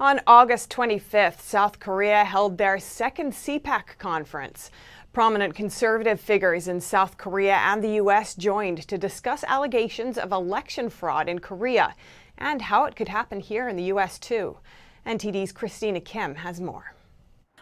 On August 25th, South Korea held their second CPAC conference. Prominent conservative figures in South Korea and the U.S. joined to discuss allegations of election fraud in Korea and how it could happen here in the U.S. too. NTD's Christina Kim has more.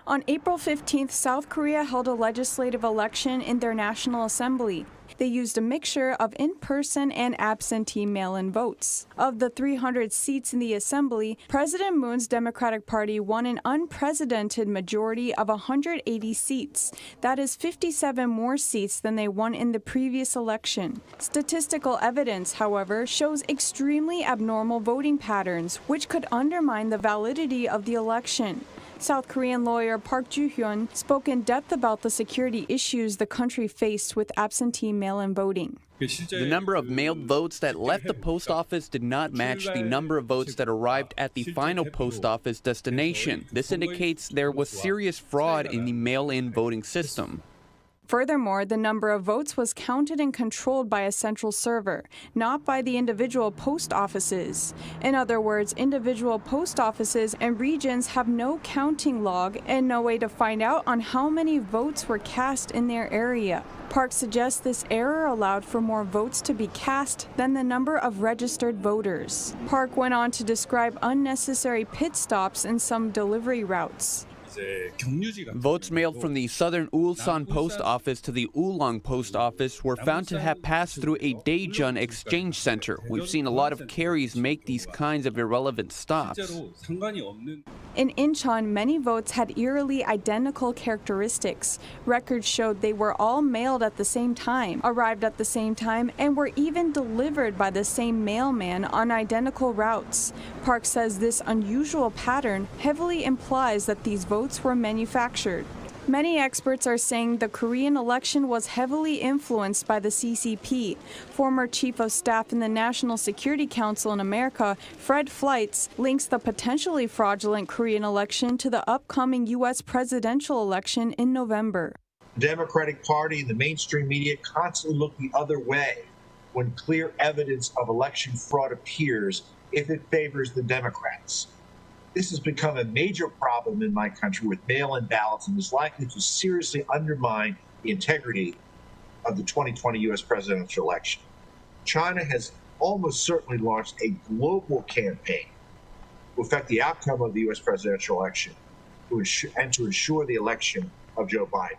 On April 15th, South Korea held a legislative election in their National Assembly. They used a mixture of in-person and absentee mail-in votes. Of the 300 seats in the assembly, President Moon's Democratic Party won an unprecedented majority of 180 seats. That is 57 more seats than they won in the previous election. Statistical evidence, however, shows extremely abnormal voting patterns, which could undermine the validity of the election. South Korean lawyer Park Ju-hyun spoke in depth about the security issues the country faced with absentee mail-in voting. The number of mailed votes that left the post office did not match the number of votes that arrived at the final post office destination. This indicates there was serious fraud in the mail-in voting system. Furthermore, the number of votes was counted and controlled by a central server, not by the individual post offices. In other words, individual post offices and regions have no counting log and no way to find out on how many votes were cast in their area. Park suggests this error allowed for more votes to be cast than the number of registered voters. Park went on to describe unnecessary pit stops in some delivery routes. Votes mailed from the southern Ulsan post office to the Ulong post office were found to have passed through a Daejeon exchange center. We've seen a lot of carriers make these kinds of irrelevant stops. In Incheon, many votes had eerily identical characteristics. Records showed they were all mailed at the same time, arrived at the same time, and were even delivered by the same mailman on identical routes. Park says this unusual pattern heavily implies that these votes were manufactured. Many experts are saying the Korean election was heavily influenced by the CCP. Former Chief of Staff in the National Security Council in America, Fred Fleitz, links the potentially fraudulent Korean election to the upcoming U.S. presidential election in November. The Democratic Party and the mainstream media constantly look the other way when clear evidence of election fraud appears if it favors the Democrats. This has become a major problem in my country with mail-in ballots and is likely to seriously undermine the integrity of the 2020 U.S. presidential election. China has almost certainly launched a global campaign to affect the outcome of the U.S. presidential election to ensure the election of Joe Biden.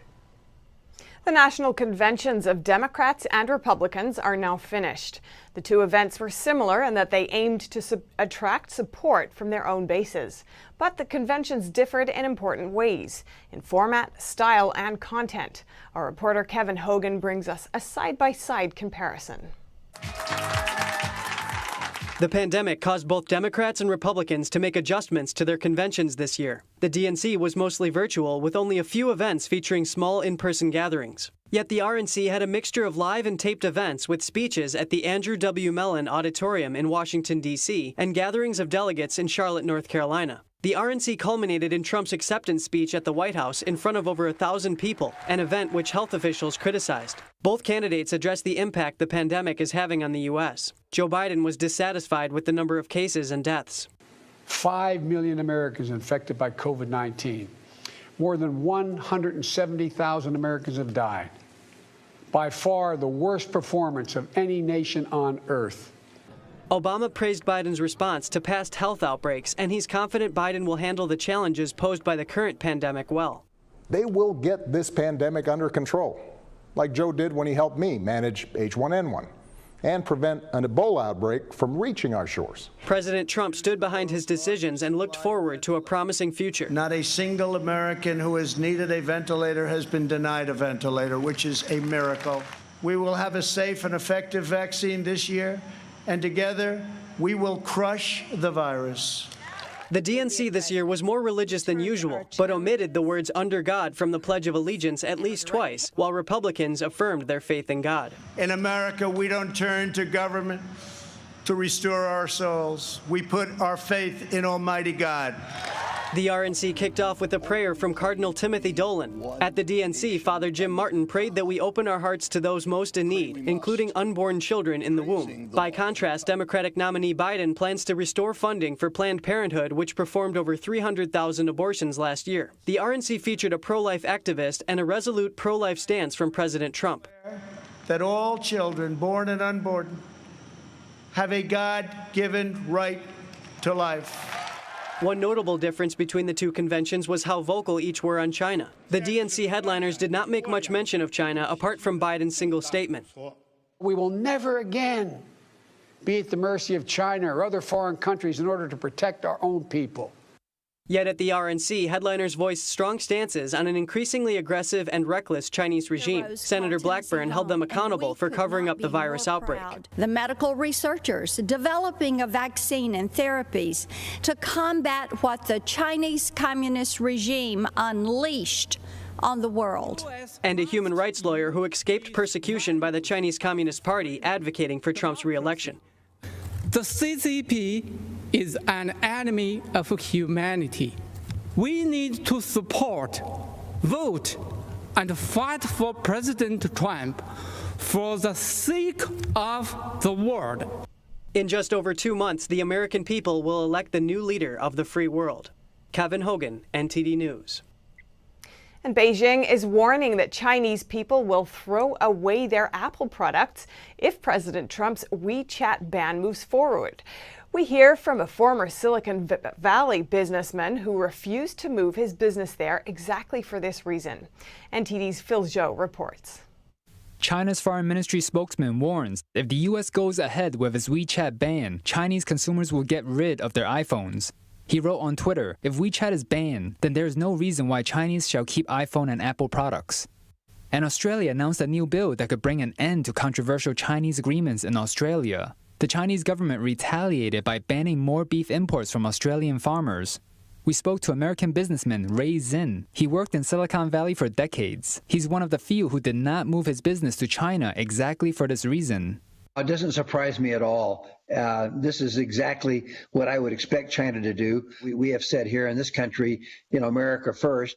The national conventions of Democrats and Republicans are now finished. The two events were similar in that they aimed to attract support from their own bases. But the conventions differed in important ways, in format, style, and content. Our reporter Kevin Hogan brings us a side-by-side comparison. The pandemic caused both Democrats and Republicans to make adjustments to their conventions this year. The DNC was mostly virtual, with only a few events featuring small in-person gatherings. Yet the RNC had a mixture of live and taped events with speeches at the Andrew W. Mellon Auditorium in Washington, D.C., and gatherings of delegates in Charlotte, North Carolina. The RNC culminated in Trump's acceptance speech at the White House in front of over 1,000 people, an event which health officials criticized. Both candidates addressed the impact the pandemic is having on the U.S. Joe Biden was dissatisfied with the number of cases and deaths. 5 million Americans infected by COVID-19. More than 170,000 Americans have died. By far the worst performance of any nation on earth. Obama praised Biden's response to past health outbreaks, and he's confident Biden will handle the challenges posed by the current pandemic well. They will get this pandemic under control, like Joe did when he helped me manage H1N1 and prevent an Ebola outbreak from reaching our shores. President Trump stood behind his decisions and looked forward to a promising future. Not a single American who has needed a ventilator has been denied a ventilator, which is a miracle. We will have a safe and effective vaccine this year, and together we will crush the virus. The DNC this year was more religious than usual, but omitted the words "under God" from the Pledge of Allegiance at least twice, while Republicans affirmed their faith in God. In America, we don't turn to government to restore our souls. We put our faith in Almighty God. The RNC kicked off with a prayer from Cardinal Timothy Dolan. At the DNC, Father Jim Martin prayed that we open our hearts to those most in need, including unborn children in the womb. By contrast, Democratic nominee Biden plans to restore funding for Planned Parenthood, which performed over 300,000 abortions last year. The RNC featured a pro-life activist and a resolute pro-life stance from President Trump. That all children, born and unborn, have a God-given right to life. One notable difference between the two conventions was how vocal each were on China. The DNC headliners did not make much mention of China apart from Biden's single statement. We will never again be at the mercy of China or other foreign countries in order to protect our own people. Yet at the RNC, headliners voiced strong stances on an increasingly aggressive and reckless Chinese regime. Senator Blackburn held them accountable for covering up the virus outbreak. The medical researchers developing a vaccine and therapies to combat what the Chinese Communist regime unleashed on the world. And a human rights lawyer who escaped persecution by the Chinese Communist Party advocating for Trump's re-election. The CCP is an enemy of humanity. We need to support, vote, and fight for President Trump for the sake of the world. In just over 2 months, the American people will elect the new leader of the free world. Kevin Hogan, NTD News. And Beijing is warning that Chinese people will throw away their Apple products if President Trump's WeChat ban moves forward. We hear from a former Silicon Valley businessman who refused to move his business there exactly for this reason. NTD's Phil Zhou reports. China's foreign ministry spokesman warns if the U.S. goes ahead with its WeChat ban, Chinese consumers will get rid of their iPhones. He wrote on Twitter, if WeChat is banned, then there is no reason why Chinese shall keep iPhone and Apple products. And Australia announced a new bill that could bring an end to controversial Chinese agreements in Australia. The Chinese government retaliated by banning more beef imports from Australian farmers. We spoke to American businessman Ray Zinn. He worked in Silicon Valley for decades. He's one of the few who did not move his business to China exactly for this reason. It doesn't surprise me at all. This is exactly what I would expect China to do. We have said here in this country, America first.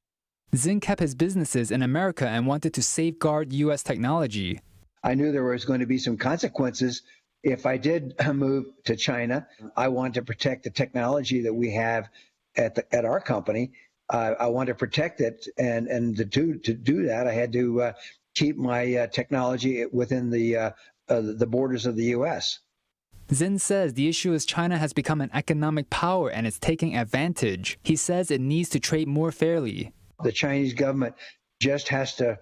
Zinn kept his businesses in America and wanted to safeguard U.S. technology. I knew there was going to be some consequences if I did move to China. I wanted to protect the technology that we have at our company. I wanted to protect it, and to do that, I had to keep my technology within the borders of the U.S. Zinn says the issue is China has become an economic power and is taking advantage. He says it needs to trade more fairly. The Chinese government just has to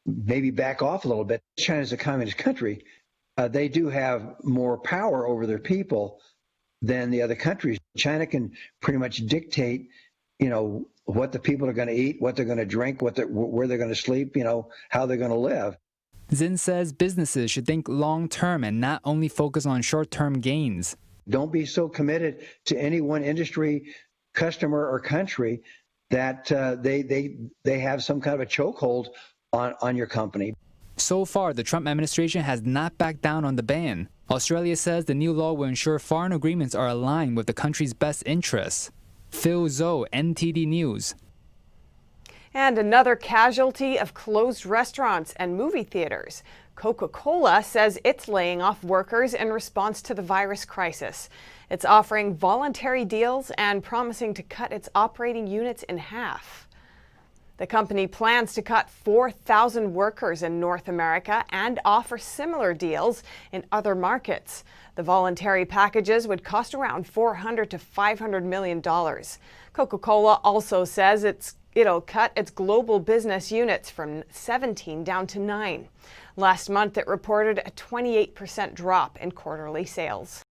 maybe back off a little bit. China's a communist country. They do have more power over their people than the other countries. China can pretty much dictate, what the people are going to eat, what they're going to drink, where they're going to sleep, how they're going to live. Zinn says businesses should think long-term and not only focus on short-term gains. Don't be so committed to any one industry, customer, or country that they have some kind of a chokehold on your company. So far, the Trump administration has not backed down on the ban. Australia says the new law will ensure foreign agreements are aligned with the country's best interests. Phil Zhou, NTD News. And another casualty of closed restaurants and movie theaters. Coca-Cola says it's laying off workers in response to the virus crisis. It's offering voluntary deals and promising to cut its operating units in half. The company plans to cut 4,000 workers in North America and offer similar deals in other markets. The voluntary packages would cost around $400 to $500 million. Coca-Cola also says it'll cut its global business units from 17 down to 9. Last month, it reported a 28% drop in quarterly sales.